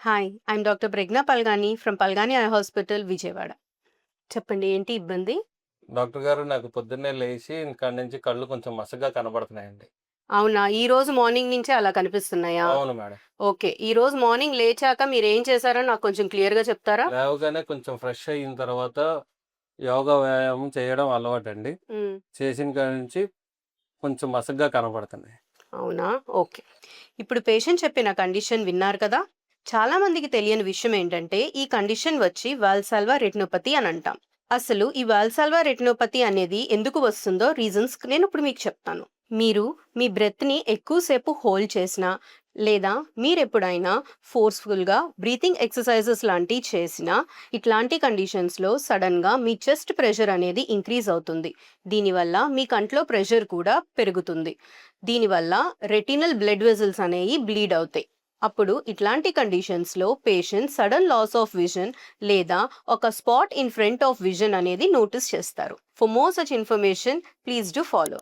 Hi. I'm doctor Pragna Palgani from Palgani eye hospital, Vijayawada. చెప్పండి ఏంటి ఇబ్బంది? డాక్టర్ గారు నాకు పొద్దున్నే లేచి కాడ నుంచి కళ్ళు కొంచెం మసకగా కనబడుతున్నాయండి. అవునా? ఈరోజు మార్నింగ్ నుంచే అలా కనిపిస్తున్నాయా? అవును మేడం. ఓకే. ఈరోజు మార్నింగ్ లేచాక మీరేం చేశారో నాకు కొంచెం క్లియర్‌గా చెప్తారా? లేవగానే కొంచెం ఫ్రెష్ అయిన తర్వాత యోగా వ్యాయామం చేయడం అలవాటండి. హ్మ్. చేసిన కాడ నుంచి కొంచెం మసకగా కనబడుతున్నాయి. అవునా? ఓకే. ఇప్పుడు పేషెంట్ చెప్పిన కండిషన్ విన్నారు కదా! చాలా మందికి తెలియని విషయం ఏంటంటే, ఈ కండిషన్ వచ్చి వాల్సల్వా రెటినోపతి అని అంటాం. అసలు ఈ వాల్సల్వా రెటినోపతి అనేది ఎందుకు వస్తుందో రీజన్స్ నేనిప్పుడు మీకు చెప్తాను. మీరు మీ బ్రెత్‌ని ఎక్కువ సేపు హోల్డ్ చేసినా, లేదా మీరెప్పుడైనా ఫోర్స్‌ఫుల్‌గా బ్రీతింగ్ ఎక్సర్‌సైజెస్ లాంటివి చేసినా, ఇట్లాంటి కండిషన్స్‌లో సడెన్‌గా మీ చెస్ట్ ప్రెషర్ అనేది ఇంక్రీజ్ అవుతుంది. దీనివల్ల మీ కంట్లో ప్రెషర్ కూడా పెరుగుతుంది. దీనివల్ల రెటినల్ బ్లడ్ వెసల్స్ అనేవి బ్లీడ్ అవుతాయి. అప్పుడు ఇట్లాంటి కండిషన్స్‌లో patient sudden loss of vision లేదా ఒక spot in front of vision అనేది నోటీస్ చేస్తారు. For more such information please do follow.